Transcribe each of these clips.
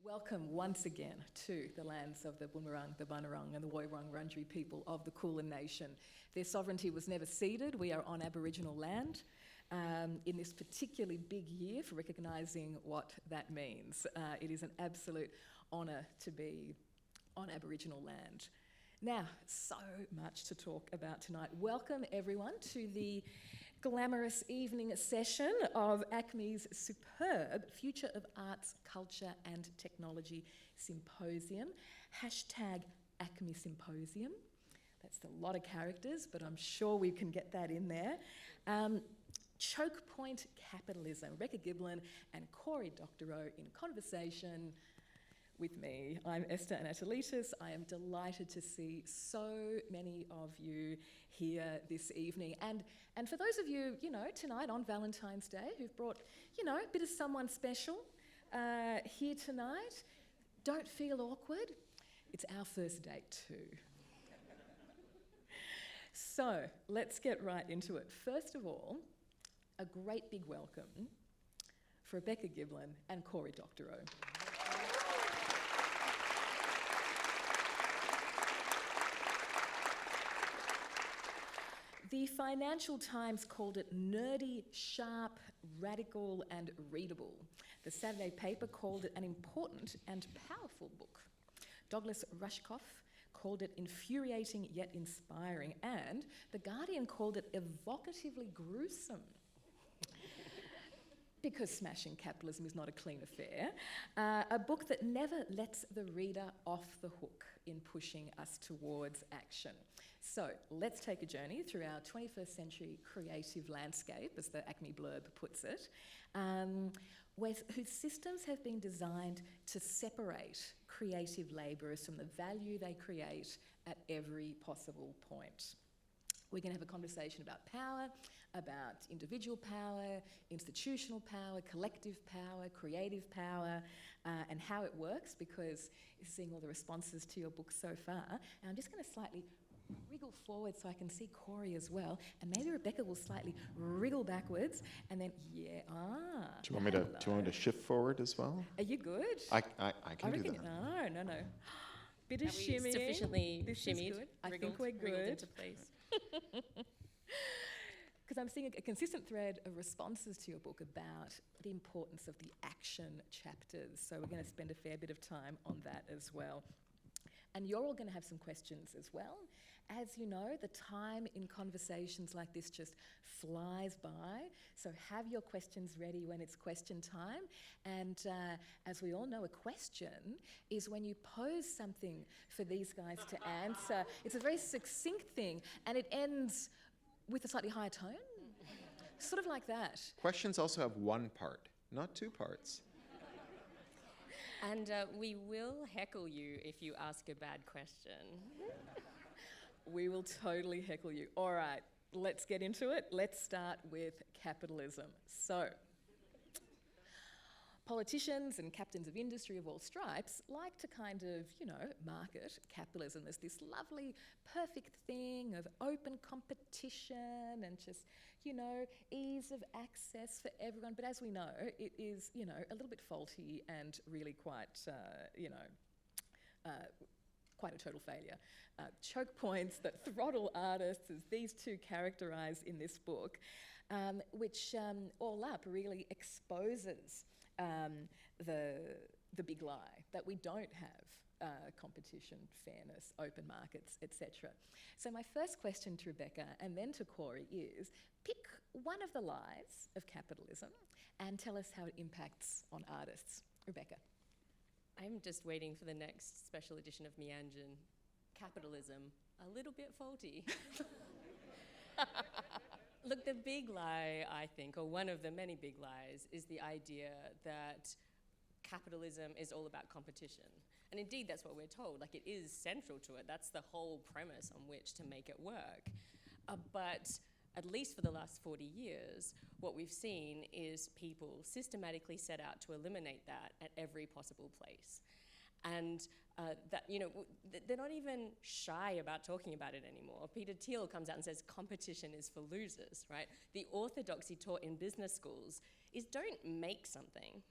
Welcome once again to the lands of the Boonwurrung, the Bunurong and the Woiwurrung-Wurundjeri people of the Kulin Nation. Their sovereignty was never ceded. We are on Aboriginal land in this particularly big year for recognising what that means. It is an absolute honour to be on Aboriginal land. Now, so much to talk about tonight. Welcome everyone to the glamorous evening session of ACMI's superb Future of Arts, Culture and Technology Symposium. Hashtag ACMI Symposium. That's a lot of characters, but I'm sure we can get that in there. Chokepoint Capitalism. Rebecca Giblin and Cory Doctorow in conversation with me. I'm Esther Anatolitis. I am delighted to see so many of you here this evening. And for those of you, tonight on Valentine's Day who've brought, a bit of someone special here tonight, don't feel awkward. It's our first date too. So let's get right into it. First of all, a great big welcome for Rebecca Giblin and Cory Doctorow. The Financial Times called it nerdy, sharp, radical and readable. The Saturday paper called it an important and powerful book. Douglas Rushkoff called it infuriating yet inspiring, and The Guardian called it evocatively gruesome. Because smashing capitalism is not a clean affair. A book that never lets the reader off the hook in pushing us towards action. So let's take a journey through our 21st century creative landscape, as the ACMI blurb puts it, whose systems have been designed to separate creative labourers from the value they create at every possible point. We're going to have a conversation about power, about individual power, institutional power, collective power, creative power, and how it works, because seeing all the responses to your book so far, and I'm just going to slightly wriggle forward so I can see Cory as well, and maybe Rebecca will slightly wriggle backwards, and then, Do you want me to shift forward as well? Are you good? I can do that. No. Bit of shimmying. Sufficiently this shimmied? Is good. I think we're good. Into place. Because I'm seeing a consistent thread of responses to your book about the importance of the action chapters. So we're going to spend a fair bit of time on that as well. And you're all going to have some questions as well. As you know, the time in conversations like this just flies by. So have your questions ready when it's question time. And as we all know, a question is when you pose something for these guys to answer. It's a very succinct thing, and it ends with a slightly higher tone. Sort of like that. Questions also have one part, not two parts. And we will heckle you if you ask a bad question. We will totally heckle you. All right, let's get into it. Let's start with capitalism. So, politicians and captains of industry of all stripes like to kind of, market capitalism as this lovely, perfect thing of open competition and just, ease of access for everyone. But as we know, it is, a little bit faulty and really quite, quite a total failure. Choke points that throttle artists, as these two characterise in this book, which all up really exposes the big lie that we don't have competition, fairness, open markets, etc. So my first question to Rebecca and then to Cory is, pick one of the lies of capitalism and tell us how it impacts on artists. Rebecca. I'm just waiting for the next special edition of Meanjin. Capitalism, a little bit faulty. Look, the big lie, I think, or one of the many big lies, is the idea that capitalism is all about competition. And indeed, that's what we're told. Like, it is central to it. That's the whole premise on which to make it work. But at least for the last 40 years, what we've seen is people systematically set out to eliminate that at every possible place. And they're not even shy about talking about it anymore. Peter Thiel comes out and says competition is for losers, right? The orthodoxy taught in business schools is don't make something,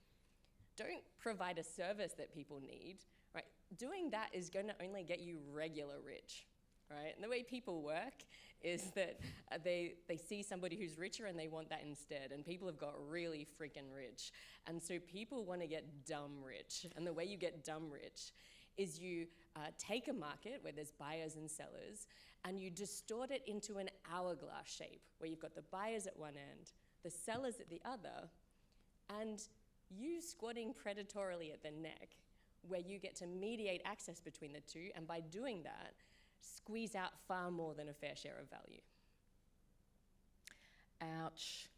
don't provide a service that people need, right? Doing that is going to only get you regular rich, right? And the way people work is that they see somebody who's richer and they want that instead. And people have got really freaking rich. And so people want to get dumb rich. And the way you get dumb rich is you take a market where there's buyers and sellers and you distort it into an hourglass shape where you've got the buyers at one end, the sellers at the other, and you squatting predatorily at the neck where you get to mediate access between the two, and by doing that, squeeze out far more than a fair share of value. Ouch.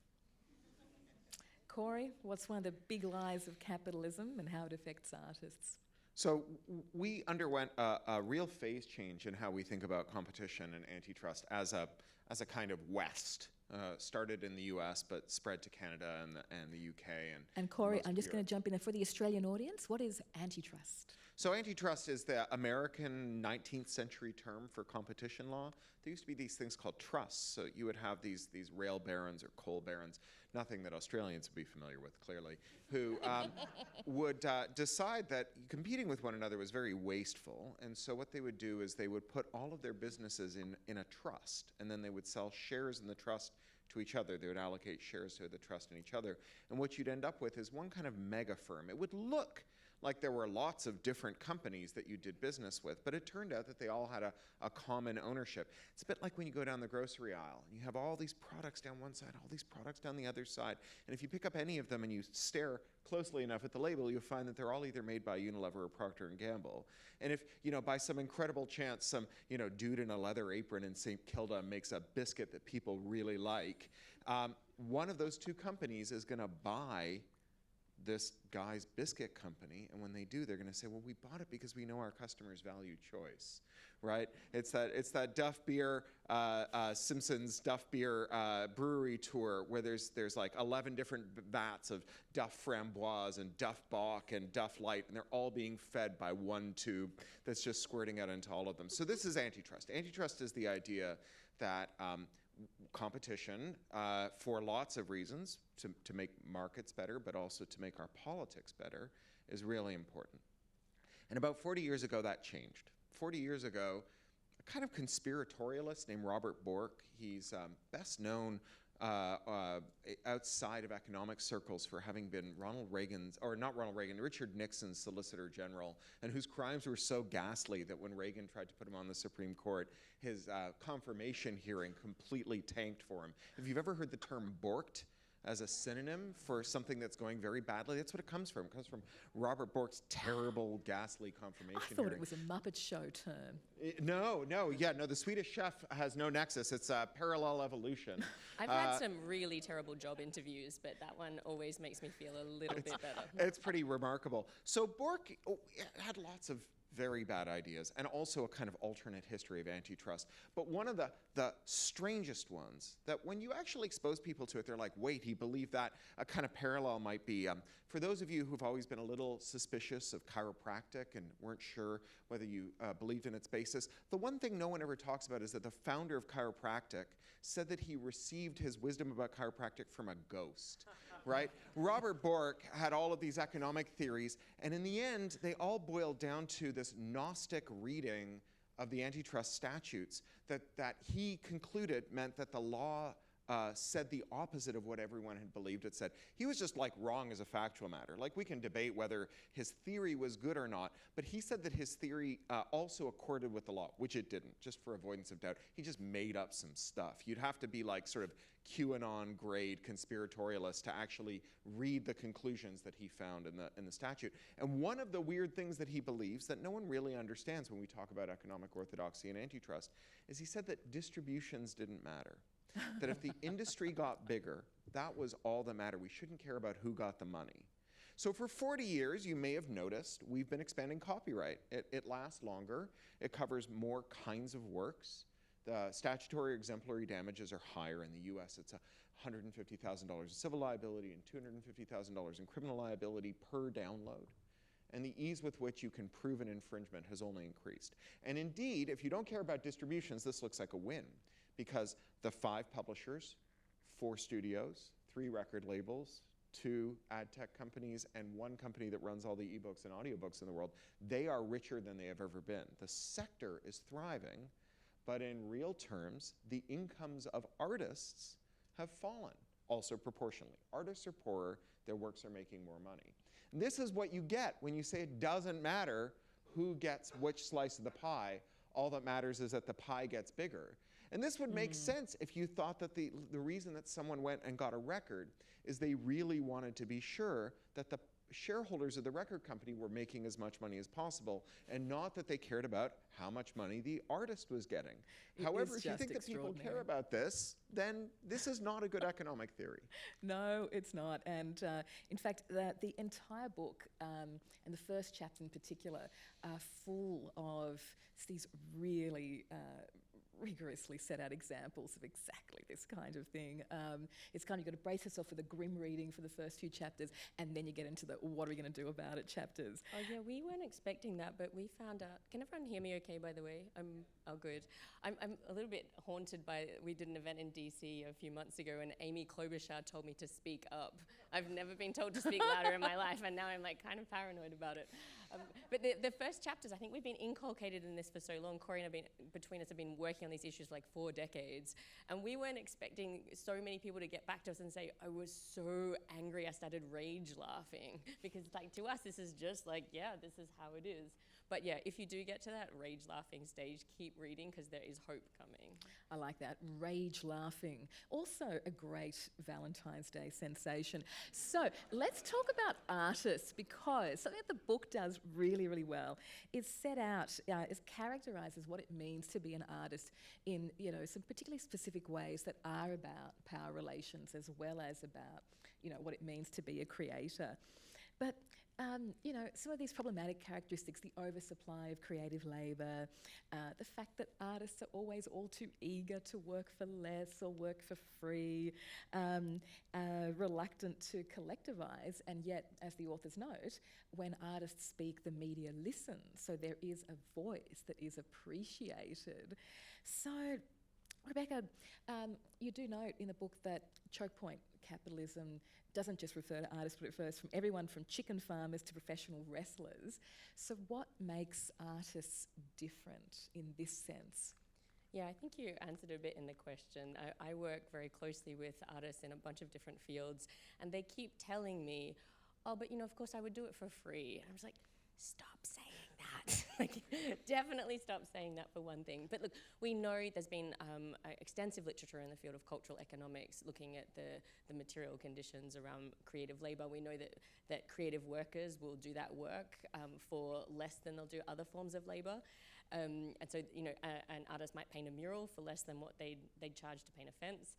Cory, what's one of the big lies of capitalism and how it affects artists? So we underwent a real phase change in how we think about competition and antitrust as a kind of West. Started in the US, but spread to Canada and the UK. And Cory, I'm just going to jump in there. For the Australian audience, what is antitrust? So antitrust is the American 19th century term for competition law. There used to be these things called trusts. So you would have these rail barons or coal barons, nothing that Australians would be familiar with, clearly, who would decide that competing with one another was very wasteful. And so what they would do is they would put all of their businesses in a trust, and then they would sell shares in the trust to each other. They would allocate shares to the trust in each other. And what you'd end up with is one kind of mega firm. It would look like there were lots of different companies that you did business with, but it turned out that they all had a common ownership. It's a bit like when you go down the grocery aisle and you have all these products down one side, all these products down the other side, and if you pick up any of them and you stare closely enough at the label, you'll find that they're all either made by Unilever or Procter & Gamble. And if, by some incredible chance, some, dude in a leather apron in St. Kilda makes a biscuit that people really like, one of those two companies is going to buy this guy's biscuit company, and when they do, they're going to say, well, we bought it because we know our customers value choice, right? It's that Duff Beer, Simpsons Duff Beer brewery tour where there's like 11 different vats of Duff Framboise and Duff Bock and Duff Light, and they're all being fed by one tube that's just squirting out into all of them. So this is antitrust. Antitrust is the idea that competition, for lots of reasons, to make markets better, but also to make our politics better, is really important. And about 40 years ago, that changed. 40 years ago, a kind of conspiratorialist named Robert Bork, he's best known outside of economic circles for having been Richard Nixon's Solicitor General, and whose crimes were so ghastly that when Reagan tried to put him on the Supreme Court, his confirmation hearing completely tanked for him. If you've ever heard the term borked as a synonym for something that's going very badly, that's what it comes from. It comes from Robert Bork's terrible, ghastly confirmation I thought hearing. it was a Muppet Show term. No, the Swedish Chef has no nexus. It's a parallel evolution. I've had some really terrible job interviews, but that one always makes me feel a little bit better. It's pretty remarkable. So Bork had lots of very bad ideas and also a kind of alternate history of antitrust. But one of the strangest ones that when you actually expose people to it, they're like, wait, he believed that. A kind of parallel might be, for those of you who've always been a little suspicious of chiropractic and weren't sure whether you believed in its basis, the one thing no one ever talks about is that the founder of chiropractic said that he received his wisdom about chiropractic from a ghost. Right? Robert Bork had all of these economic theories, and in the end, they all boiled down to this Gnostic reading of the antitrust statutes that he concluded meant that the law said the opposite of what everyone had believed it said. He was just wrong as a factual matter. We can debate whether his theory was good or not, but he said that his theory also accorded with the law, which it didn't, just for avoidance of doubt. He just made up some stuff. You'd have to be sort of QAnon grade conspiratorialist to actually read the conclusions that he found in the statute. And one of the weird things that he believes that no one really understands when we talk about economic orthodoxy and antitrust is he said that distributions didn't matter. That if the industry got bigger, that was all that mattered. We shouldn't care about who got the money. So for 40 years, you may have noticed, we've been expanding copyright. It lasts longer. It covers more kinds of works. The statutory exemplary damages are higher in the US. It's $150,000 in civil liability and $250,000 in criminal liability per download. And the ease with which you can prove an infringement has only increased. And indeed, if you don't care about distributions, this looks like a win, because the 5 publishers, 4 studios, 3 record labels, two ad tech companies and one company that runs all the ebooks and audiobooks in the world, they are richer than they have ever been. The sector is thriving, but in real terms, the incomes of artists have fallen, also proportionally. Artists are poorer, their works are making more money. And this is what you get when you say it doesn't matter who gets which slice of the pie, all that matters is that the pie gets bigger. And this would make sense if you thought that the reason that someone went and got a record is they really wanted to be sure that the shareholders of the record company were making as much money as possible, and not that they cared about how much money the artist was getting. However, if you think that people care about this, then this is not a good economic theory. No, it's not. And in fact, the entire book, and the first chapter in particular, are full of these really rigorously set out examples of exactly this kind of thing. It's kind of, you've got to brace yourself for the grim reading for the first few chapters, and then you get into the what are we going to do about it chapters. Oh yeah, we weren't expecting that, but we found out. Can everyone hear me okay, by the way? Good. I'm a little bit haunted by, we did an event in DC a few months ago, and Amy Klobuchar told me to speak up. I've never been told to speak louder in my life, and now I'm like kind of paranoid about it. But the first chapters, I think we've been inculcated in this for so long. Cory and between us have been working on these issues like 4 decades, and we weren't expecting so many people to get back to us and say, I was so angry I started rage laughing, because like to us this is just like, yeah, this is how it is. But yeah, if you do get to that rage laughing stage, keep reading, because there is hope coming. I like that, rage laughing. Also a great Valentine's Day sensation. So let's talk about artists, because something that the book does really, really well is set out, is characterises what it means to be an artist in, some particularly specific ways that are about power relations as well as about, what it means to be a creator. But some of these problematic characteristics, the oversupply of creative labour, the fact that artists are always all too eager to work for less or work for free, reluctant to collectivise, and yet, as the authors note, when artists speak, the media listens, so there is a voice that is appreciated. So, Rebecca, you do note in the book that Chokepoint Capitalism doesn't just refer to artists, but it refers from everyone from chicken farmers to professional wrestlers. So what makes artists different in this sense? Yeah, I think you answered a bit in the question. I work very closely with artists in a bunch of different fields, and they keep telling me, oh, but of course I would do it for free. And I was like, stop saying that. Definitely stop saying that, for one thing. But look, we know there's been extensive literature in the field of cultural economics looking at the material conditions around creative labor. We know that creative workers will do that work for less than they'll do other forms of labor. And so, an artist might paint a mural for less than what they'd charge to paint a fence.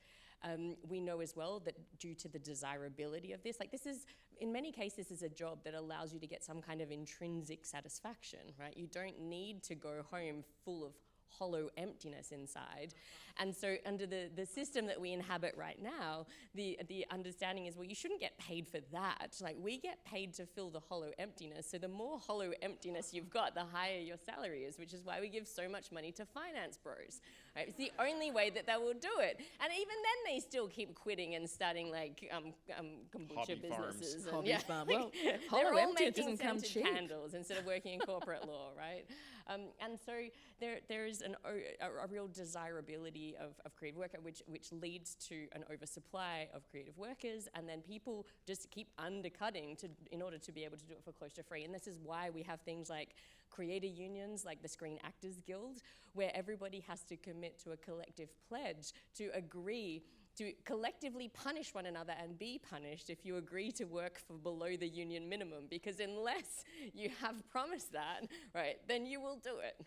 We know as well that due to the desirability of this, this is, in many cases, is a job that allows you to get some kind of intrinsic satisfaction, right? You don't need to go home full of hollow emptiness inside. And so under the system that we inhabit right now, the understanding is, well, you shouldn't get paid for that. We get paid to fill the hollow emptiness. So the more hollow emptiness you've got, the higher your salary is, which is why we give so much money to finance bros. Right? It's the only way that they will do it. And even then they still keep quitting and starting kombucha Hobby businesses. farms. Hobby farm. Well, they're hollow all empty, it making doesn't come scented cheap. candles instead of working in corporate law, right? And so there is a real desirability of creative work, which leads to an oversupply of creative workers, and then people just keep undercutting in order to be able to do it for close to free. And this is why we have things like creator unions, like the Screen Actors Guild, where everybody has to commit to a collective pledge to agree to collectively punish one another and be punished if you agree to work for below the union minimum, because unless you have promised that, right, then you will do it.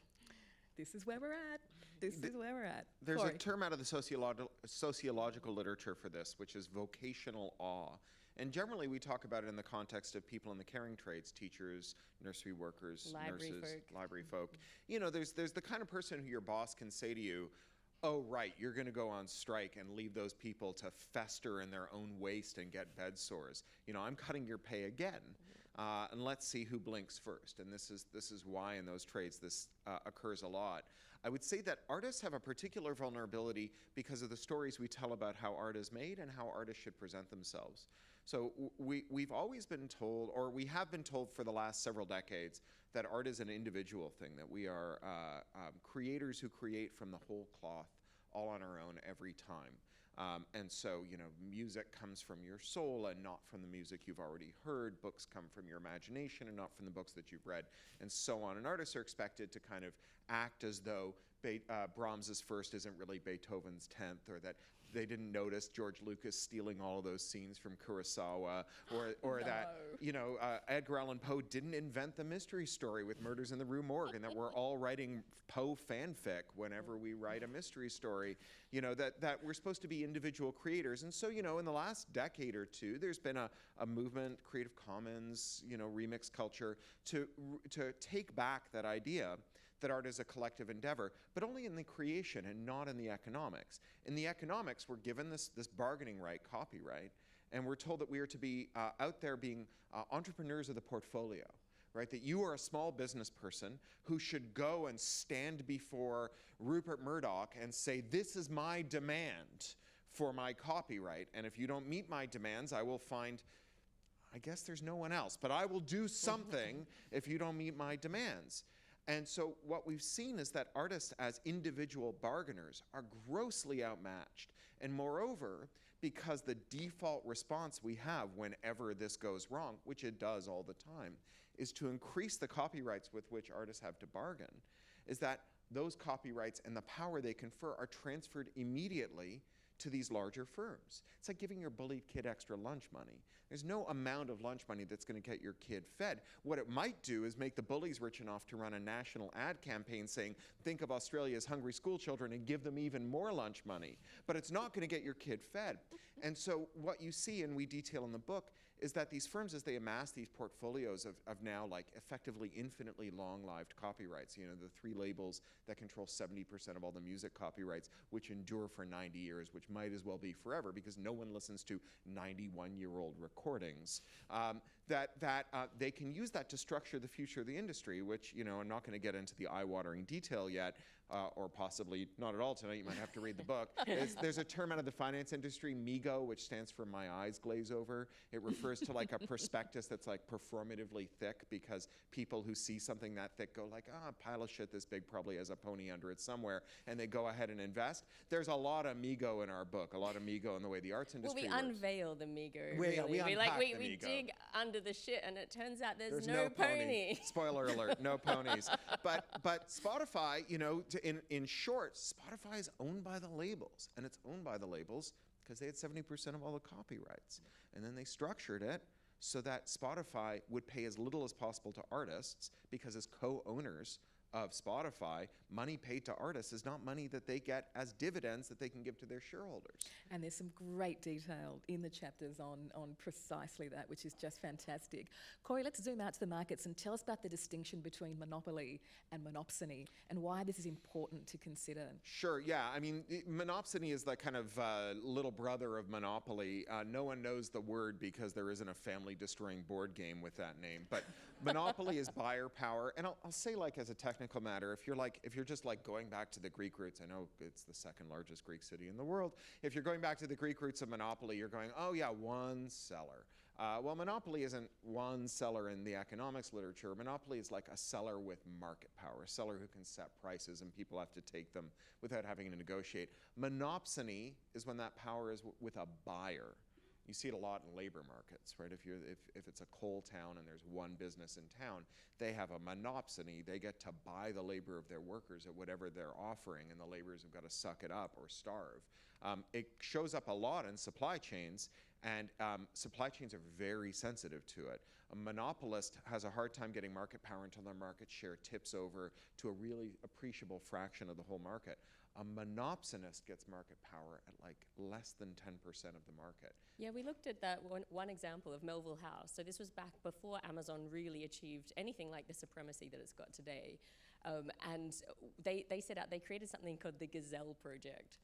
This is where we're at. This is where we're at. There's Cory. a term out of the sociological literature for this, which is vocational awe. And generally we talk about it in the context of people in the caring trades, teachers, nursery workers, nurses, library folk. There's the kind of person who your boss can say to you, oh, right, you're going to go on strike and leave those people to fester in their own waste and get bed sores. I'm cutting your pay again. and let's see who blinks first. And this is why in those trades this occurs a lot. I would say that artists have a particular vulnerability because of the stories we tell about how art is made and how artists should present themselves. So we've always been told, or we have been told for the last several decades, that art is an individual thing, that we are creators who create from the whole cloth, all on our own every time. And so, music comes from your soul and not from the music you've already heard. Books come from your imagination and not from the books that you've read, and so on. And artists are expected to kind of act as though Brahms's first isn't really Beethoven's 10th, or that they didn't notice George Lucas stealing all of those scenes from Kurosawa, or No. that, Edgar Allan Poe didn't invent the mystery story with Murders in the Rue Morgue, and that we're all writing Poe fanfic whenever we write a mystery story, that we're supposed to be individual creators. And so, in the last decade or two, there's been a movement, Creative Commons, remix culture, to take back that idea that art is a collective endeavor, but only in the creation and not in the economics. In the economics, we're given this bargaining right, copyright, and we're told that we are to be out there being entrepreneurs of the portfolio, right? That you are a small business person who should go and stand before Rupert Murdoch and say, this is my demand for my copyright, and if you don't meet my demands, I will find, I guess there's no one else, but I will do something if you don't meet my demands. And so what we've seen is that artists as individual bargainers are grossly outmatched. And moreover, because the default response we have whenever this goes wrong, which it does all the time, is to increase the copyrights with which artists have to bargain, is that those copyrights and the power they confer are transferred immediately to these larger firms. It's like giving your bullied kid extra lunch money. There's no amount of lunch money that's going to get your kid fed. What it might do is make the bullies rich enough to run a national ad campaign saying, think of Australia's hungry school children and give them even more lunch money. But it's not going to get your kid fed. And so what you see, and we detail in the book, is that these firms, as they amass these portfolios of now like effectively infinitely long-lived copyrights, the 3 labels that control 70% of all the music copyrights, which endure for 90 years, which might as well be forever because no one listens to 91-year-old recordings, they can use that to structure the future of the industry, which, I'm not going to get into the eye-watering detail yet, or possibly not at all tonight. You might have to read the book. There's a term out of the finance industry, MIGO, which stands for My Eyes Glaze Over. It refers to like a prospectus that's like performatively thick because people who see something that thick go like, a pile of shit this big probably has a pony under it somewhere, and they go ahead and invest. There's a lot of MIGO in our book, a lot of MIGO in the way the arts industry works. Unveil the MIGO. We unpack the we MIGO. dig under the shit, and it turns out there's no pony. Spoiler alert, no ponies. But Spotify, in short, Spotify is owned by the labels, and it's owned by the labels because they had 70% of all the copyrights. And then they structured it so that Spotify would pay as little as possible to artists because as co-owners of Spotify, money paid to artists is not money that they get as dividends that they can give to their shareholders. And there's some great detail in the chapters on precisely that, which is just fantastic. Cory, let's zoom out to the markets and tell us about the distinction between monopoly and monopsony and why this is important to consider. Sure, yeah. I mean, monopsony is the kind of little brother of monopoly. No one knows the word because there isn't a family-destroying board game with that name. But monopoly is buyer power. And I'll say, like, as a technical matter, if you're just like going back to the Greek roots, I know it's the second largest Greek city in the world. If you're going back to the Greek roots of monopoly, you're going, oh yeah, one seller. Well, monopoly isn't one seller in the economics literature. Monopoly is like a seller with market power, a seller who can set prices and people have to take them without having to negotiate. Monopsony is when that power is with a buyer. You see it a lot in labor markets, right? If it's a coal town and there's one business in town, they have a monopsony. They get to buy the labor of their workers at whatever they're offering, and the laborers have got to suck it up or starve. It shows up a lot in supply chains, and supply chains are very sensitive to it. A monopolist has a hard time getting market power until their market share tips over to a really appreciable fraction of the whole market. A monopsonist gets market power at like less than 10% of the market. Yeah, we looked at that one example of Melville House. So this was back before Amazon really achieved anything like the supremacy that it's got today. And they set out, they created something called the Gazelle Project,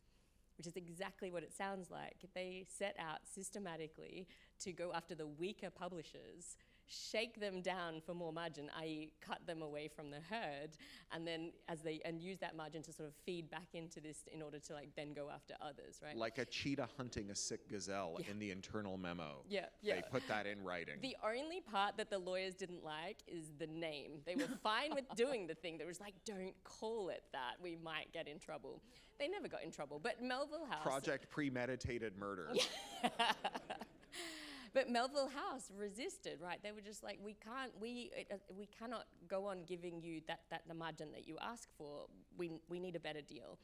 which is exactly what it sounds like. They set out systematically to go after the weaker publishers shake them down for more margin, i.e. cut them away from the herd, and then use that margin to sort of feed back into this in order to like then go after others, right? Like a cheetah hunting a sick gazelle in the internal memo. Yeah. They put that in writing. The only part that the lawyers didn't like is the name. They were fine with doing the thing. They was like, don't call it that. We might get in trouble. They never got in trouble. But Melville House... Project Premeditated Murder. But Melville House resisted, right? They were just like, we cannot go on giving you the margin that you ask for. We need a better deal.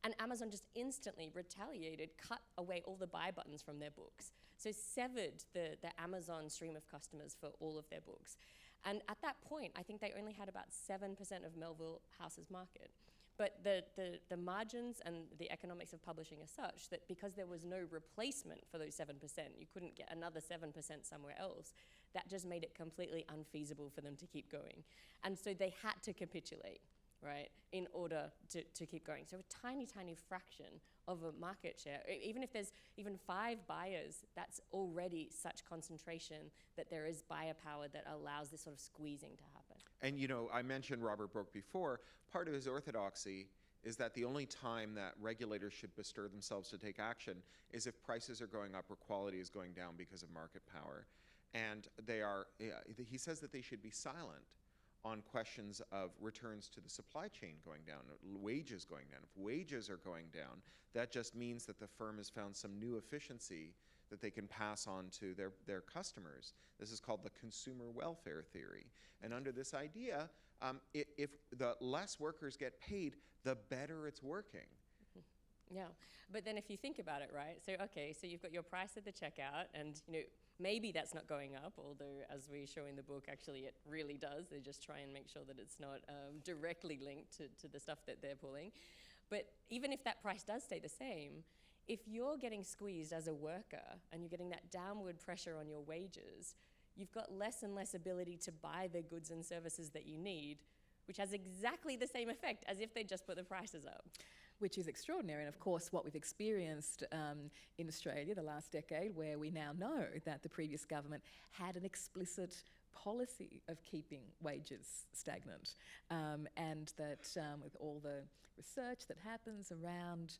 And Amazon just instantly retaliated, cut away all the buy buttons from their books. So severed the Amazon stream of customers for all of their books. And at that point, I think they only had about 7% of Melville House's market. But the margins and the economics of publishing are such that because there was no replacement for those 7%, you couldn't get another 7% somewhere else, that just made it completely unfeasible for them to keep going. And so they had to capitulate, right, in order to keep going. So a tiny, tiny fraction of a market share, even if there's even 5 buyers, that's already such concentration that there is buyer power that allows this sort of squeezing to happen. And you know, I mentioned Robert Brooke before. Part of his orthodoxy is that the only time that regulators should bestir themselves to take action is if prices are going up or quality is going down because of market power. And he says that they should be silent on questions of returns to the supply chain going down, wages going down. If wages are going down, that just means that the firm has found some new efficiency that they can pass on to their customers. This is called the consumer welfare theory. And under this idea, if the less workers get paid, the better it's working. Yeah, but then if you think about it, right? So okay, so you've got your price at the checkout, and you know maybe that's not going up, although as we show in the book, actually it really does. They just try and make sure that it's not directly linked to the stuff that they're pulling. But even if that price does stay the same, if you're getting squeezed as a worker and you're getting that downward pressure on your wages, you've got less and less ability to buy the goods and services that you need, which has exactly the same effect as if they just put the prices up. Which is extraordinary, and of course what we've experienced in Australia the last decade, where we now know that the previous government had an explicit policy of keeping wages stagnant, and that with all the research that happens around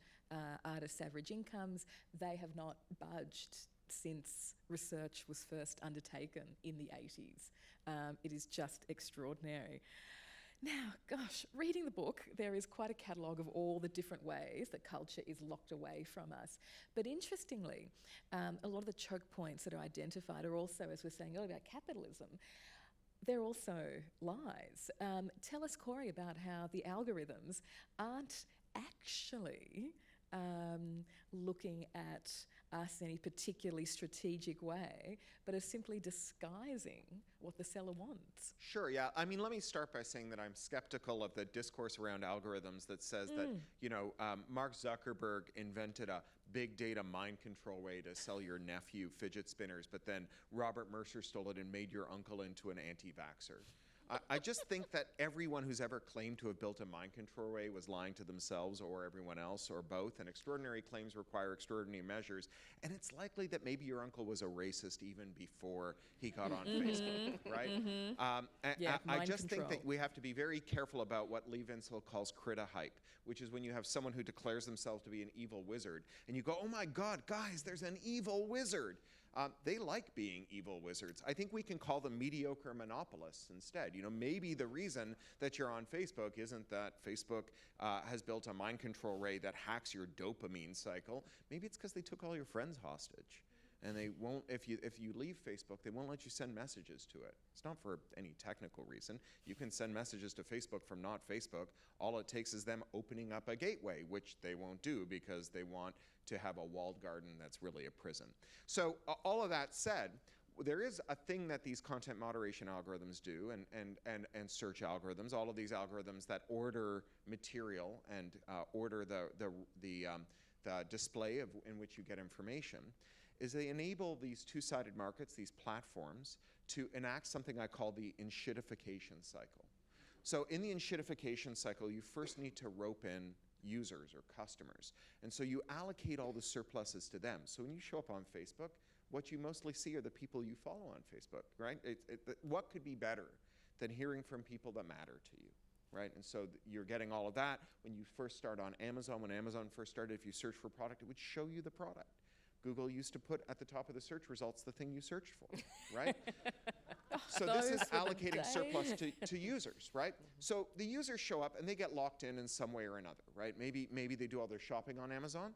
artists' average incomes, they have not budged since research was first undertaken in the 80s. It is just extraordinary. Now, gosh, reading the book, there is quite a catalogue of all the different ways that culture is locked away from us. But interestingly, a lot of the choke points that are identified are also, as we're saying earlier, about capitalism. They're also lies. Tell us, Cory, about how the algorithms aren't actually looking at us in any particularly strategic way, but are simply disguising what the seller wants. Sure, yeah. I mean, let me start by saying that I'm skeptical of the discourse around algorithms that says that, you know, Mark Zuckerberg invented a big data mind control way to sell your nephew fidget spinners, but then Robert Mercer stole it and made your uncle into an anti-vaxxer. I just think that everyone who's ever claimed to have built a mind control way was lying to themselves or everyone else or both, and extraordinary claims require extraordinary measures. And it's likely that maybe your uncle was a racist even before he got on Facebook, right? I just think that we have to be very careful about what Lee Vinsel calls crita-hype, which is when you have someone who declares themselves to be an evil wizard, and you go, oh my God, guys, there's an evil wizard. They like being evil wizards. I think we can call them mediocre monopolists instead. You know, maybe the reason that you're on Facebook isn't that Facebook has built a mind control ray that hacks your dopamine cycle. Maybe it's because they took all your friends hostage. And they won't, if you leave Facebook, they won't let you send messages to it. It's not for any technical reason. You can send messages to Facebook from not Facebook. All it takes is them opening up a gateway, which they won't do because they want to have a walled garden that's really a prison. So all of that said, there is a thing that these content moderation algorithms do, and search algorithms, all of these algorithms that order material and order the display in which you get information, is they enable these two-sided markets, these platforms, to enact something I call the enshittification cycle. So in the enshittification cycle, you first need to rope in users or customers. And so you allocate all the surpluses to them. So when you show up on Facebook, what you mostly see are the people you follow on Facebook, right? What could be better than hearing from people that matter to you, right? And so you're getting all of that. When you first start on Amazon, when Amazon first started, if you search for a product, it would show you the product. Google used to put at the top of the search results the thing you searched for, right? So this is allocating surplus to users, right? So the users show up and they get locked in some way or another, right? Maybe they do all their shopping on Amazon,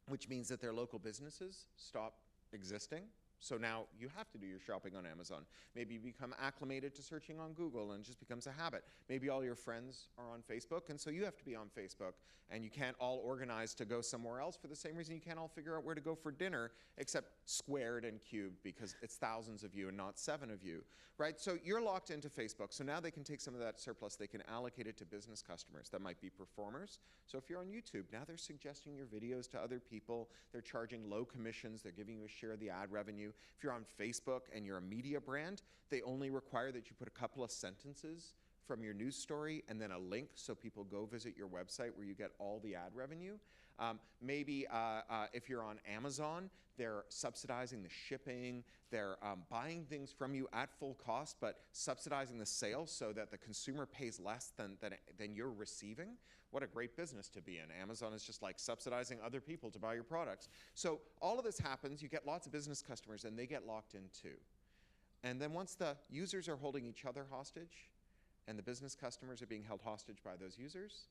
which means that their local businesses stop existing. So now you have to do your shopping on Amazon. Maybe you become acclimated to searching on Google and it just becomes a habit. Maybe all your friends are on Facebook, and so you have to be on Facebook, and you can't all organize to go somewhere else for the same reason you can't all figure out where to go for dinner, except squared and cubed, because it's thousands of you and not 7 of you, right? So you're locked into Facebook. So now they can take some of that surplus, they can allocate it to business customers. That might be performers. So if you're on YouTube, now they're suggesting your videos to other people. They're charging low commissions. They're giving you a share of the ad revenue. If you're on Facebook and you're a media brand, they only require that you put a couple of sentences from your news story and then a link so people go visit your website where you get all the ad revenue. Maybe if you're on Amazon, they're subsidizing the shipping, they're buying things from you at full cost, but subsidizing the sale so that the consumer pays less than you're receiving. What a great business to be in. Amazon is just like subsidizing other people to buy your products. So all of this happens, you get lots of business customers and they get locked in too. And then once the users are holding each other hostage and the business customers are being held hostage by those users,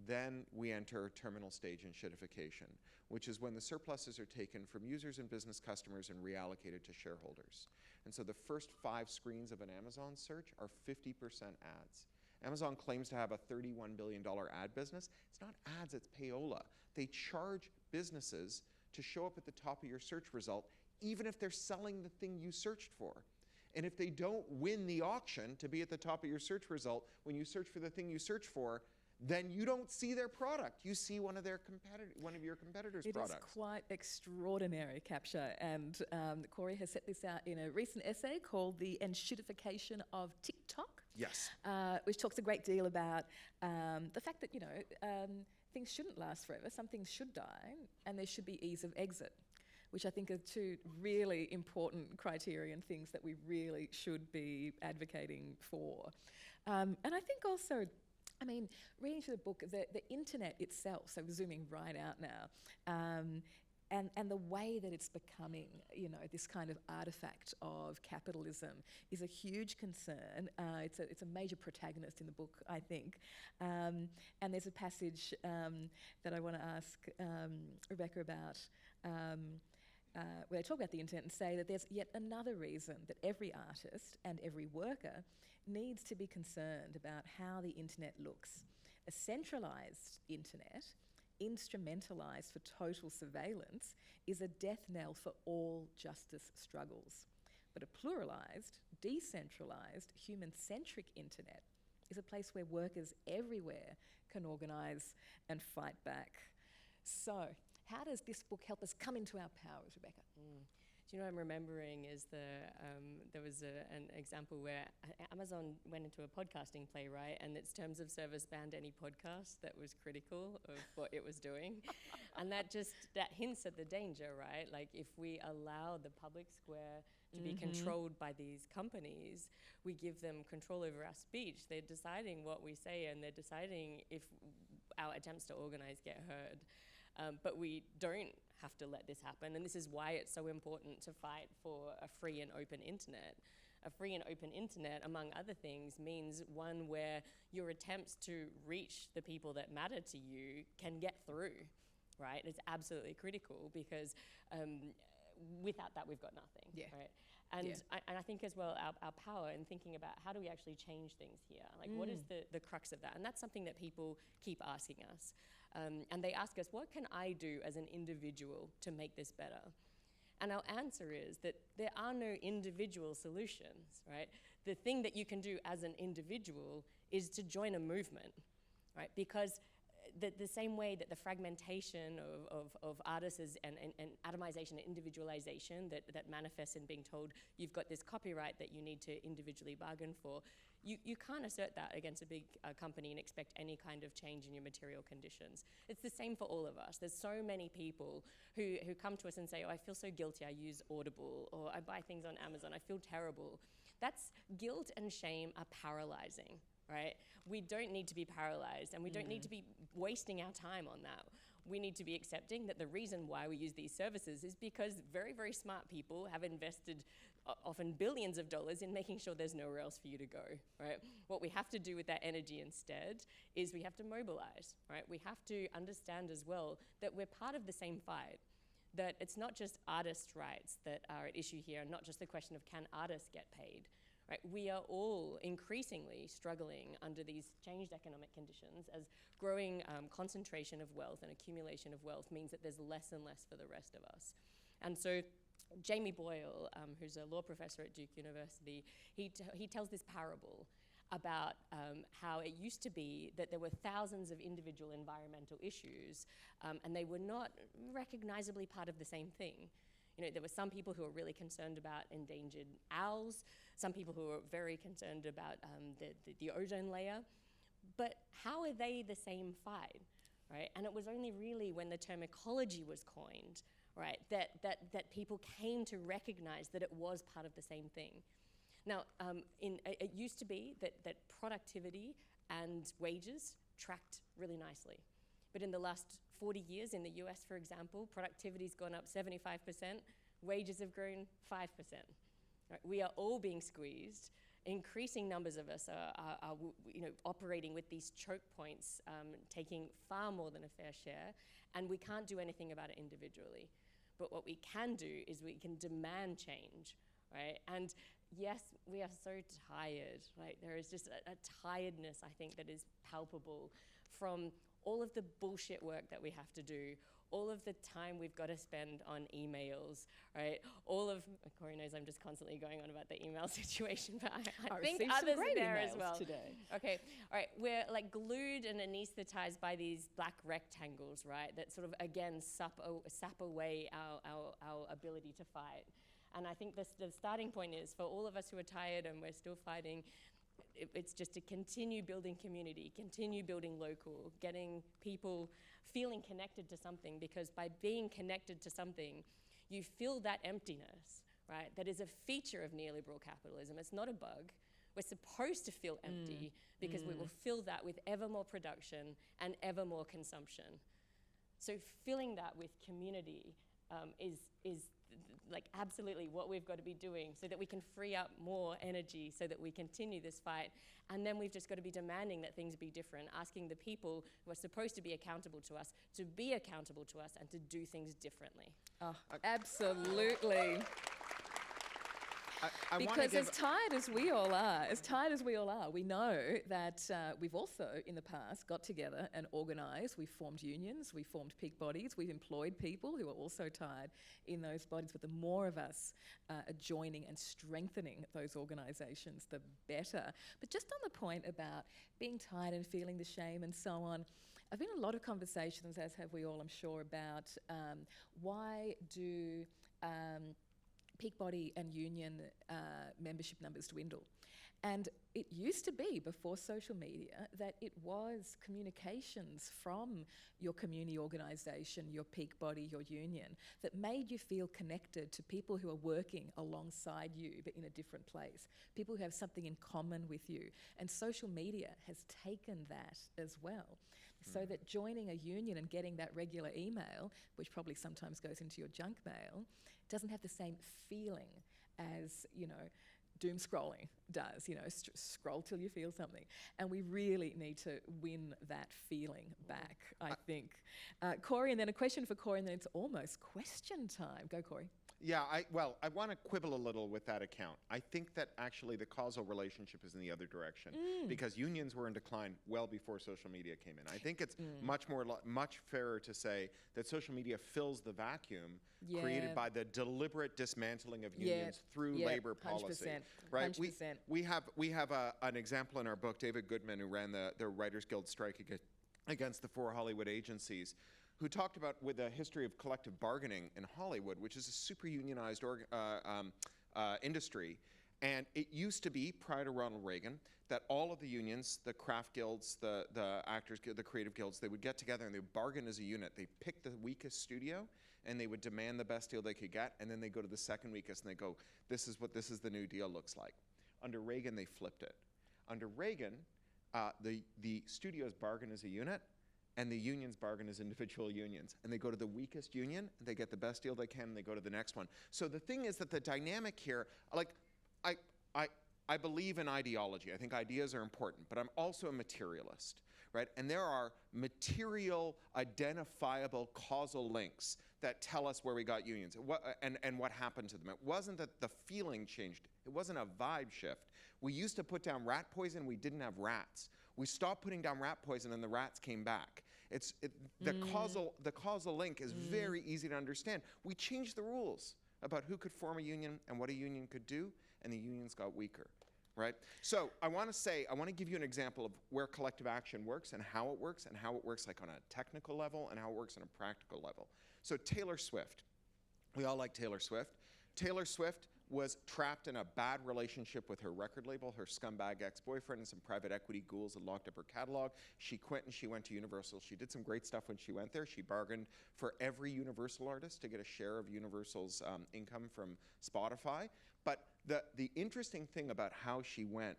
then we enter terminal stage enshittification, which is when the surpluses are taken from users and business customers and reallocated to shareholders. And so the first 5 screens of an Amazon search are 50% ads. Amazon claims to have a $31 billion ad business. It's not ads, it's payola. They charge businesses to show up at the top of your search result, even if they're selling the thing you searched for. And if they don't win the auction to be at the top of your search result, when you search for the thing you search for, then you don't see their product. You see one of your competitors' products. It is quite extraordinary capture, and Cory has set this out in a recent essay called The Enshittification of TikTok. Yes. Which talks a great deal about the fact that, things shouldn't last forever. Some things should die, and there should be ease of exit, which I think are 2 really important criterion things that we really should be advocating for. And I think also, reading through the book, the internet itself, so zooming right out now, and the way that it's becoming, this kind of artifact of capitalism is a huge concern. It's a major protagonist in the book, I think. And there's a passage that I want to ask Rebecca about, where they talk about the internet and say that there's yet another reason that every artist and every worker needs to be concerned about how the internet looks. A centralised internet, instrumentalised for total surveillance, is a death knell for all justice struggles. But a pluralised, decentralised, human-centric internet is a place where workers everywhere can organise and fight back. So, how does this book help us come into our powers, Rebecca? Do you know what I'm remembering is there was an example where Amazon went into a podcasting play, right? And its terms of service banned any podcast that was critical of what it was doing. And that hints at the danger, right? Like if we allow the public square to be controlled by these companies, we give them control over our speech. They're deciding what we say, and they're deciding if our attempts to organize get heard. But we don't have to let this happen, and this is why it's so important to fight for a free and open internet. A free and open internet, among other things, means one where your attempts to reach the people that matter to you can get through, right? It's absolutely critical, because without that, we've got nothing, right? And I think as well, our power in thinking about how do we actually change things here? Like, what is the crux of that? And that's something that people keep asking us. And they ask us, what can I do as an individual to make this better? And our answer is that there are no individual solutions, right? The thing that you can do as an individual is to join a movement, right? Because the same way that the fragmentation of artists and atomization and individualization that manifests in being told you've got this copyright that you need to individually bargain for, You can't assert that against a big company and expect any kind of change in your material conditions. It's the same for all of us. There's so many people who come to us and say, oh, I feel so guilty, I use Audible, or I buy things on Amazon, I feel terrible. That's guilt and shame are paralyzing, right? We don't need to be paralyzed, and we don't need to be wasting our time on that. We need to be accepting that the reason why we use these services is because very, very smart people have invested often billions of dollars in making sure there's nowhere else for you to go, right? What we have to do with that energy instead is we have to mobilize, right? We have to understand as well that we're part of the same fight, that it's not just artist rights that are at issue here, and not just the question of can artists get paid, right? We are all increasingly struggling under these changed economic conditions as growing concentration of wealth and accumulation of wealth means that there's less and less for the rest of us. And so Jamie Boyle, who's a law professor at Duke University, he tells this parable about how it used to be that there were thousands of individual environmental issues and they were not recognizably part of the same thing. You know, there were some people who were really concerned about endangered owls, some people who were very concerned about the ozone layer, but how are they the same fight, right? And it was only really when the term ecology was coined, right, that people came to recognize that it was part of the same thing. Now, it used to be that productivity and wages tracked really nicely. But in the last 40 years in the US, for example, productivity's gone up 75%, wages have grown 5%. Right? We are all being squeezed. Increasing numbers of us are operating with these choke points, taking far more than a fair share, and we can't do anything about it individually. But what we can do is we can demand change, right? And yes, we are so tired, right? There is just a tiredness, I think, that is palpable from all of the bullshit work that we have to do, all of the time we've got to spend on emails, right? Cory knows I'm just constantly going on about the email situation, but I think others are there as well. Today. Okay, all right, we're like glued and anesthetized by these black rectangles, right? That sort of, again, sap away our ability to fight. And I think the starting point is, for all of us who are tired and we're still fighting, it's just to continue building community, continue building local, getting people feeling connected to something, because by being connected to something, you fill that emptiness, right? That is a feature of neoliberal capitalism. It's not a bug. We're supposed to feel empty because we will fill that with ever more production and ever more consumption. So filling that with community is like absolutely what we've got to be doing, so that we can free up more energy so that we continue this fight. And then we've just got to be demanding that things be different, asking the people who are supposed to be accountable to us to be accountable to us and to do things differently. Oh, absolutely. Because as tired as we all are, we know that we've also, in the past, got together and organised. We've formed unions, we've formed peak bodies, we've employed people who are also tired in those bodies. But the more of us are joining and strengthening those organisations, the better. But just on the point about being tired and feeling the shame and so on, I've been in a lot of conversations, as have we all, I'm sure, about why do peak body and union membership numbers dwindle. And it used to be, before social media, that it was communications from your community organisation, your peak body, your union, that made you feel connected to people who are working alongside you but in a different place, people who have something in common with you. And social media has taken that as well. So that joining a union and getting that regular email, which probably sometimes goes into your junk mail, doesn't have the same feeling as, doom scrolling does, scroll till you feel something. And we really need to win that feeling back, I think. Cory, and then a question for Cory, and then it's almost question time. Go, Cory. Yeah, I want to quibble a little with that account. I think that actually the causal relationship is in the other direction, because unions were in decline well before social media came in. I think it's much fairer to say that social media fills the vacuum created by the deliberate dismantling of unions through labor policy. 100%, right? 100%. We have an example in our book, David Goodman, who ran the Writers Guild strike against the 4 Hollywood agencies, who talked about with a history of collective bargaining in Hollywood, which is a super unionized industry, And it used to be, prior to Ronald Reagan, that all of the unions, the craft guilds, the actors, the creative guilds, they would get together and they would bargain as a unit. They pick the weakest studio and they would demand the best deal they could get, and then they go to the second weakest and they go, this is the new deal looks like. Under Reagan, they flipped it. Under Reagan, the studios bargain as a unit, and the unions bargain as individual unions. And they go to the weakest union, and they get the best deal they can, and they go to the next one. So the thing is that the dynamic here, like, I believe in ideology. I think ideas are important, but I'm also a materialist, right? And there are material, identifiable causal links that tell us where we got unions and what happened to them. It wasn't that the feeling changed. It wasn't a vibe shift. We used to put down rat poison, we didn't have rats. We stopped putting down rat poison and the rats came back. The causal link is very easy to understand. We changed the rules about who could form a union and what a union could do, and the unions got weaker, right? So I want to give you an example of where collective action works and how it works like on a technical level and how it works on a practical level. So Taylor Swift. We all like Taylor Swift. Taylor Swift was trapped in a bad relationship with her record label. Her scumbag ex-boyfriend and some private equity ghouls had locked up her catalog. She quit and she went to Universal. She did some great stuff when she went there. She bargained for every Universal artist to get a share of Universal's income from Spotify. But the interesting thing about how she went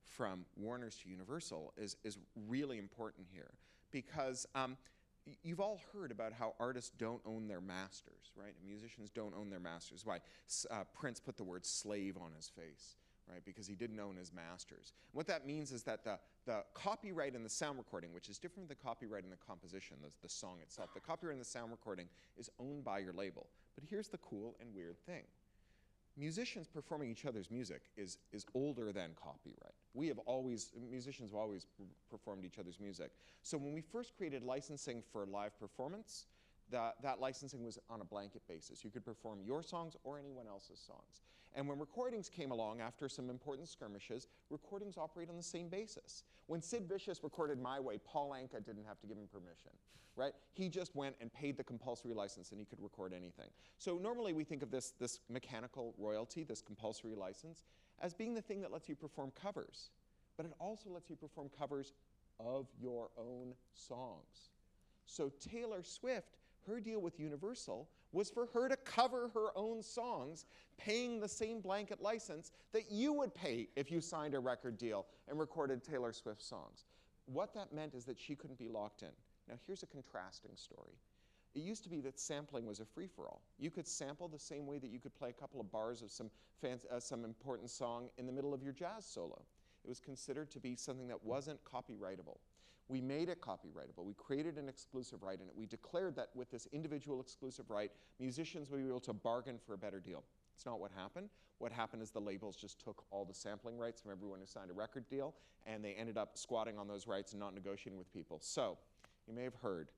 from Warner's to Universal is really important here, because you've all heard about how artists don't own their masters, right? Musicians don't own their masters. Why? Prince put the word slave on his face, right? Because he didn't own his masters. What that means is that the copyright in the sound recording, which is different than the copyright in the composition, the song itself, the copyright in the sound recording is owned by your label. But here's the cool and weird thing. Musicians performing each other's music is older than copyright. Musicians have always performed each other's music. So when we first created licensing for live performance, that licensing was on a blanket basis. You could perform your songs or anyone else's songs. And when recordings came along after some important skirmishes, recordings operate on the same basis. When Sid Vicious recorded My Way, Paul Anka didn't have to give him permission, right? He just went and paid the compulsory license and he could record anything. So normally we think of this mechanical royalty, this compulsory license, as being the thing that lets you perform covers. But it also lets you perform covers of your own songs. So Taylor Swift, her deal with Universal was for her to cover her own songs, paying the same blanket license that you would pay if you signed a record deal and recorded Taylor Swift songs. What that meant is that she couldn't be locked in. Now here's a contrasting story. It used to be that sampling was a free-for-all. You could sample the same way that you could play a couple of bars of some important song in the middle of your jazz solo. It was considered to be something that wasn't copyrightable. We made it copyrightable. We created an exclusive right in it. We declared that with this individual exclusive right, musicians would be able to bargain for a better deal. It's not what happened. What happened is the labels just took all the sampling rights from everyone who signed a record deal, and they ended up squatting on those rights and not negotiating with people. So, you may have heard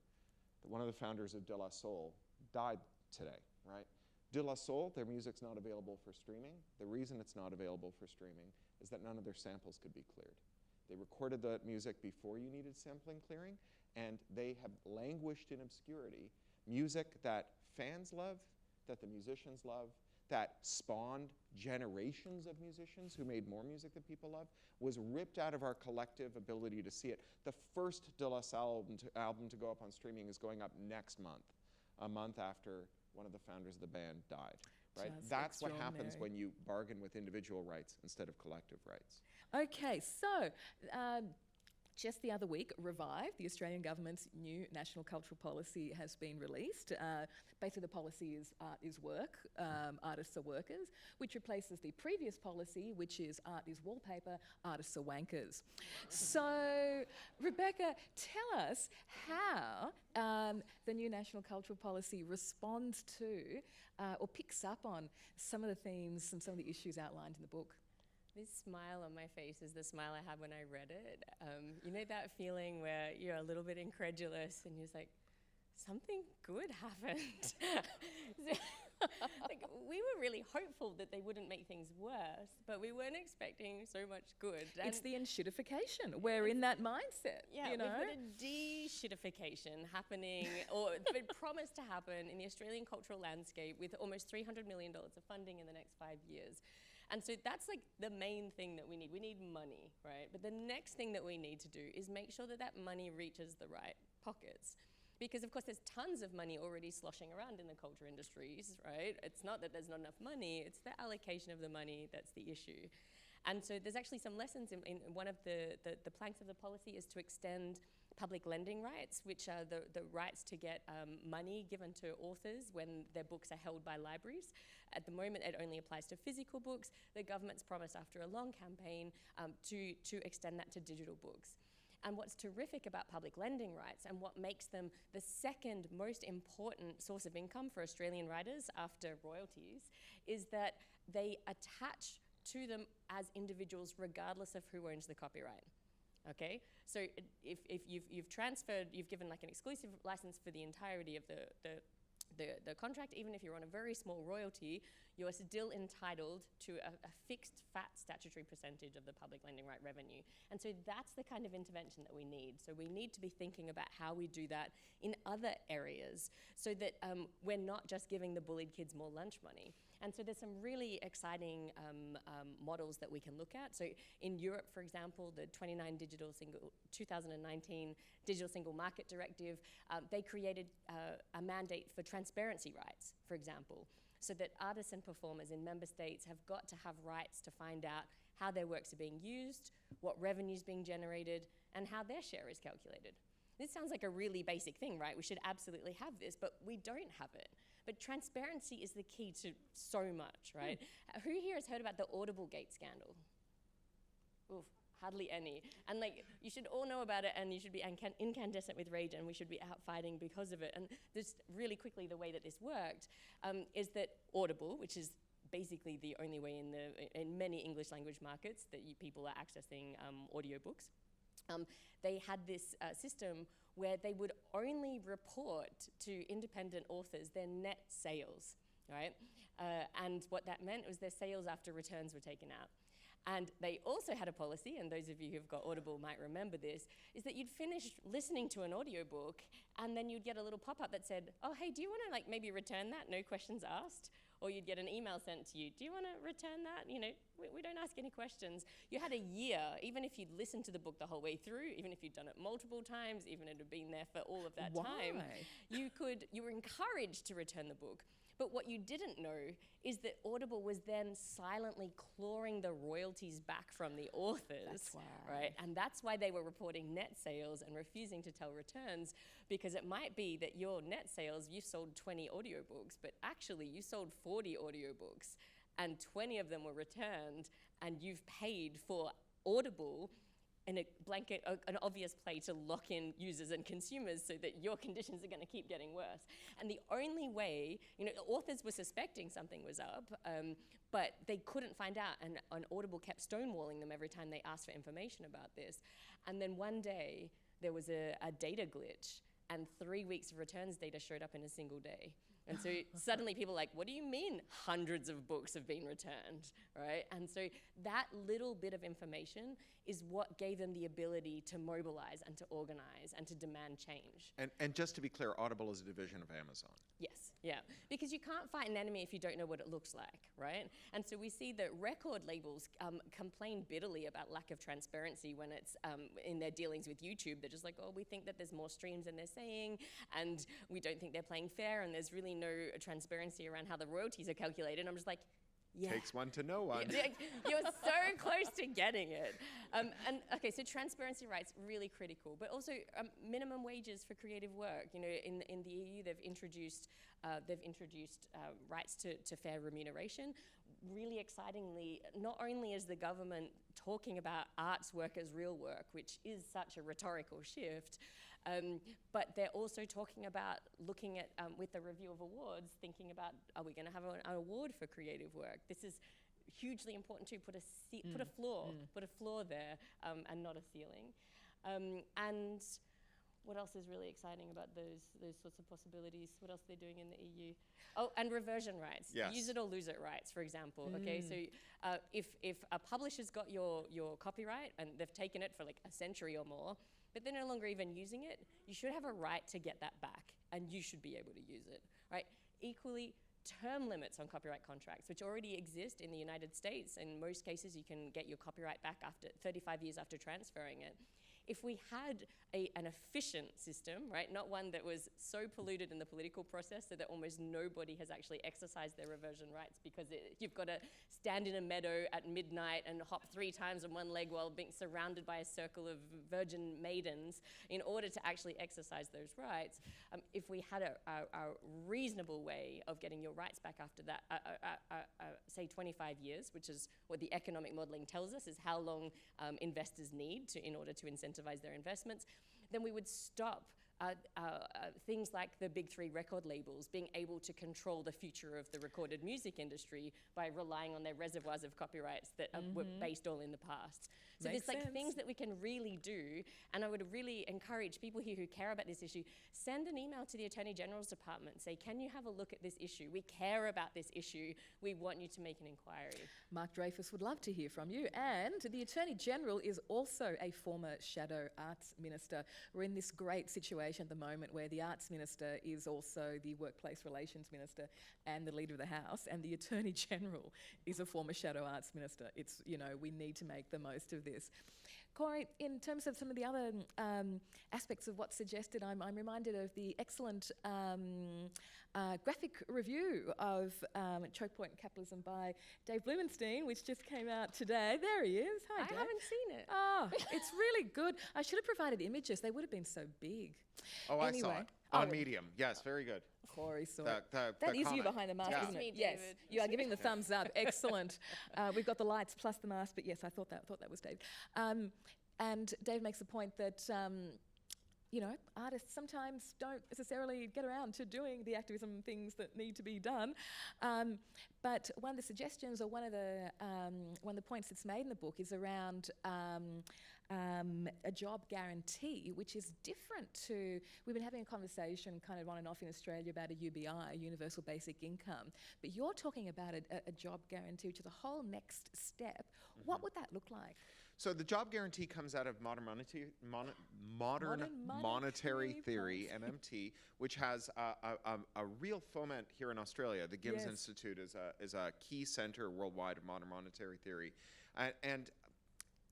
that one of the founders of De La Soul died today, right? De La Soul, their music's not available for streaming. The reason it's not available for streaming is that none of their samples could be cleared. They recorded the music before you needed sampling clearing, and they have languished in obscurity. Music that fans love, that the musicians love, that spawned generations of musicians who made more music than people love, was ripped out of our collective ability to see it. The first De La Soul album to go up on streaming is going up next month, a month after one of the founders of the band died. Right? That's what happens when you bargain with individual rights instead of collective rights. Okay, so just the other week, Revive, the Australian government's new national cultural policy, has been released. Basically, the policy is art is work, artists are workers, which replaces the previous policy, which is art is wallpaper, artists are wankers. So, Rebecca, tell us how the new national cultural policy responds to or picks up on some of the themes and some of the issues outlined in the book. This smile on my face is the smile I had when I read it. You know that feeling where you're a little bit incredulous and you're just like, something good happened. Like, we were really hopeful that they wouldn't make things worse, but we weren't expecting so much good. It's the enshittification. We're in that mindset. Yeah, you know? We've got a de-shittification happening, or been promised to happen in the Australian cultural landscape with almost $300 million of funding in the next 5 years. And so that's like the main thing that we need. We need money, right? But the next thing that we need to do is make sure that that money reaches the right pockets. Because of course there's tons of money already sloshing around in the culture industries, right? It's not that there's not enough money, it's the allocation of the money that's the issue. And so there's actually some lessons in one of the planks of the policy is to extend public lending rights, which are the rights to get money given to authors when their books are held by libraries. At the moment, it only applies to physical books. The government's promised after a long campaign to extend that to digital books. And what's terrific about public lending rights and what makes them the second most important source of income for Australian writers after royalties is that they attach to them as individuals regardless of who owns the copyright. Okay, so if you've transferred, you've given like an exclusive license for the entirety of the contract, even if you're on a very small royalty, you are still entitled to a fixed fat statutory percentage of the public lending right revenue. And so that's the kind of intervention that we need. So we need to be thinking about how we do that in other areas so that we're not just giving the bullied kids more lunch money. And so there's some really exciting models that we can look at. So in Europe, for example, the 2019 Digital Single Market Directive, they created a mandate for transparency rights, for example, so that artists and performers in member states have got to have rights to find out how their works are being used, what revenue is being generated, and how their share is calculated. This sounds like a really basic thing, right? We should absolutely have this, but we don't have it. But transparency is the key to so much, right? Who here has heard about the Audible Gate scandal? Oof, hardly any. And like, you should all know about it and you should be incandescent with rage and we should be out fighting because of it. And just really quickly, the way that this worked is that Audible, which is basically the only way in many English language markets that people are accessing audiobooks, they had this system where they would only report to independent authors their net sales, right? And what that meant was their sales after returns were taken out. And they also had a policy, and those of you who've got Audible might remember this, is that you'd finish listening to an audiobook and then you'd get a little pop-up that said, oh, hey, do you want to like maybe return that? No questions asked. Or you'd get an email sent to you, do you want to return that? You know, we don't ask any questions. You had a year, even if you'd listened to the book the whole way through, even if you'd done it multiple times, even if it had been there for all of that time, you were encouraged to return the book. But what you didn't know is that Audible was then silently clawing the royalties back from the authors. That's why. Right? And that's why they were reporting net sales and refusing to tell returns, because it might be that your net sales, you sold 20 audiobooks, but actually you sold 40 audiobooks and 20 of them were returned and you've paid for Audible in a blanket, an obvious play to lock in users and consumers so that your conditions are going to keep getting worse. And the only way, you know, authors were suspecting something was up, but they couldn't find out, and Audible kept stonewalling them every time they asked for information about this. And then one day, there was a data glitch, and 3 weeks of returns data showed up in a single day. And so suddenly people are like, what do you mean hundreds of books have been returned, right? And so that little bit of information is what gave them the ability to mobilize and to organize and to demand change. And just to be clear, Audible is a division of Amazon. Yes, yeah. Because you can't fight an enemy if you don't know what it looks like, right? And so we see that record labels complain bitterly about lack of transparency when it's in their dealings with YouTube. They're just like, oh, we think that there's more streams than they're saying, and we don't think they're playing fair, and there's really no transparency around how the royalties are calculated. And I'm just like, yeah. Takes one to know one. You're so close to getting it. And okay, so transparency rights, really critical, but also minimum wages for creative work. You know, in the EU, they've introduced rights to fair remuneration. Really excitingly, not only is the government talking about arts work as real work, which is such a rhetorical shift, but they're also talking about looking at, with the review of awards, thinking about, are we going to have an award for creative work? This is hugely important too. Put a floor there, and not a ceiling. And what else is really exciting about those sorts of possibilities? What else are they doing in the EU? Oh, and reversion rights. Yes. Use it or lose it rights, for example. Okay, so if a publisher's got your copyright and they've taken it for like a century or more, but they're no longer even using it, you should have a right to get that back, and you should be able to use it, right? Equally, term limits on copyright contracts, which already exist in the United States. In most cases, you can get your copyright back after 35 years after transferring it. If we had an efficient system, right, not one that was so polluted in the political process so that almost nobody has actually exercised their reversion rights because you've got to stand in a meadow at midnight and hop 3 times on one leg while being surrounded by a circle of virgin maidens in order to actually exercise those rights. If we had a reasonable way of getting your rights back after that, say 25 years, which is what the economic modeling tells us is how long investors need in order to incentivize their investments, then we would stop things like the big 3 record labels being able to control the future of the recorded music industry by relying on their reservoirs of copyrights that were based all in the past. So Makes there's like sense. things that we can really do, and I would really encourage people here who care about this issue, send an email to the Attorney General's Department, say, can you have a look at this issue? We care about this issue. We want you to make an inquiry. Mark Dreyfus would love to hear from you. And the Attorney General is also a former shadow arts minister. We're in this great situation at the moment where the arts minister is also the workplace relations minister and the leader of the House, and the Attorney General is a former shadow arts minister. It's, you know, we need to make the most of this. Cory, in terms of some of the other aspects of what's suggested, I'm reminded of the excellent graphic review of Chokepoint Capitalism by Dave Blumenstein, which just came out today. There he is. Hi, I Dave. haven't seen it. Oh, it's really good. I should have provided images. They would have been so big. Oh, I saw Anyway. it. On Medium. Yes, very good. Cory saw The- it. the- That the is you comment. behind the mask, Yeah. isn't That's it? me, Yes, David. you are giving the thumbs up. Excellent. We've got the lights plus the mask, but yes, I thought that was Dave. And Dave makes the point that you know, artists sometimes don't necessarily get around to doing the activism things that need to be done. But one of the suggestions, or one of the points that's made in the book, is around a job guarantee, which is different to, we've been having a conversation kind of on and off in Australia about a UBI, a universal basic income, but you're talking about a job guarantee, which is a whole next step. What would that look like? So the job guarantee comes out of modern monetary theory, MMT, which has a real foment here in Australia. The Gibbs Yes. Institute is a key center worldwide of modern monetary theory. And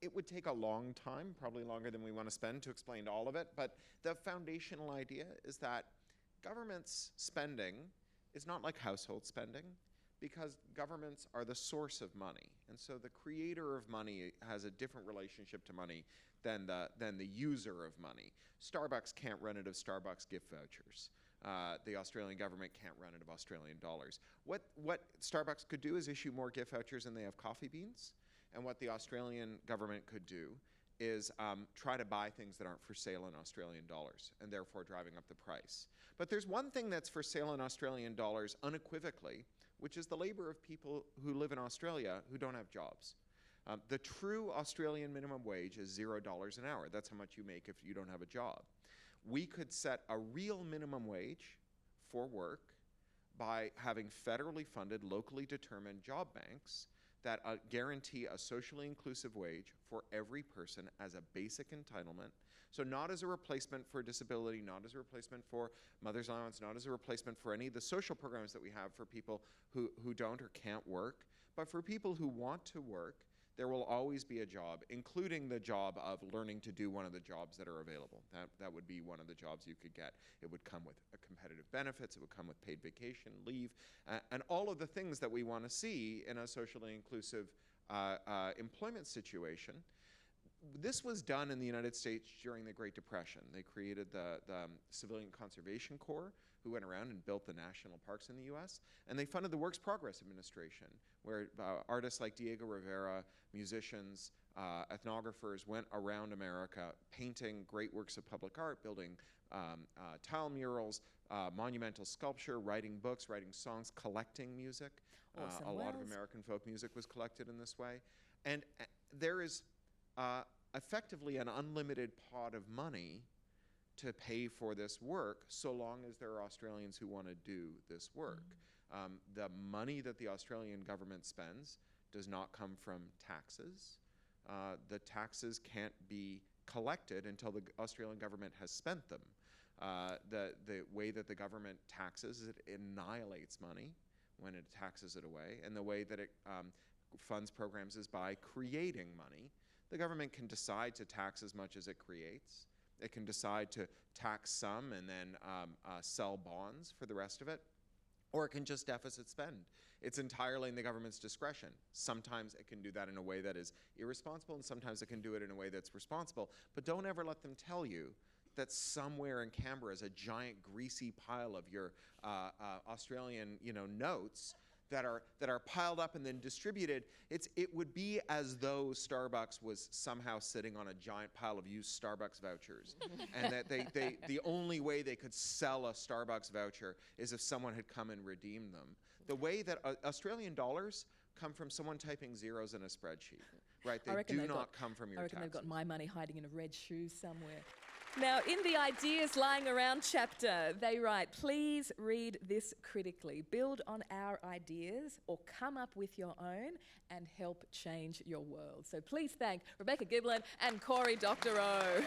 it would take a long time, probably longer than we want to spend, to explain all of it. But the foundational idea is that government's spending is not like household spending, because governments are the source of money. And so the creator of money has a different relationship to money than the user of money. Starbucks can't run out of Starbucks gift vouchers. The Australian government can't run out of Australian dollars. What Starbucks could do is issue more gift vouchers than they have coffee beans. And what the Australian government could do is try to buy things that aren't for sale in Australian dollars, and therefore driving up the price. But there's one thing that's for sale in Australian dollars unequivocally, which is the labor of people who live in Australia who don't have jobs. The true Australian minimum wage is $0 an hour. That's how much you make if you don't have a job. We could set a real minimum wage for work by having federally funded, locally determined job banks that guarantee a socially inclusive wage for every person as a basic entitlement. So not as a replacement for disability, not as a replacement for mother's allowance, not as a replacement for any of the social programs that we have for people who don't or can't work, but for people who want to work, there will always be a job, including the job of learning to do one of the jobs that are available. That would be one of the jobs you could get. It would come with competitive benefits, it would come with paid vacation, leave, and all of the things that we want to see in a socially inclusive employment situation. This was done in the United States during the Great Depression. They created the Civilian Conservation Corps, who went around and built the national parks in the US, and they funded the Works Progress Administration, where artists like Diego Rivera, musicians, ethnographers went around America painting great works of public art, building tile murals, monumental sculpture, writing books, writing songs, collecting music. Awesome. A lot of American folk music was collected in this way. And there is effectively an unlimited pot of money to pay for this work, so long as there are Australians who want to do this work. The money that the Australian government spends does not come from taxes. The taxes can't be collected until the Australian government has spent them. The way that the government taxes is it annihilates money when it taxes it away, and the way that it funds programs is by creating money. The government can decide to tax as much as it creates. It can decide to tax some and then sell bonds for the rest of it, or it can just deficit spend. It's entirely in the government's discretion. Sometimes it can do that in a way that is irresponsible, and sometimes it can do it in a way that's responsible. But don't ever let them tell you that somewhere in Canberra is a giant greasy pile of your Australian, notes that are piled up and then distributed. It would be as though Starbucks was somehow sitting on a giant pile of used Starbucks vouchers, and that the only way they could sell a Starbucks voucher is if someone had come and redeemed them. The way that Australian dollars come from someone typing zeros in a spreadsheet, right? They do not come from your I reckon taxes. they've got my money hiding in a red shoe somewhere. Now, in the Ideas Lying Around chapter, they write, please read this critically. Build on our ideas or come up with your own and help change your world. So please thank Rebecca Giblin and Cory Doctorow.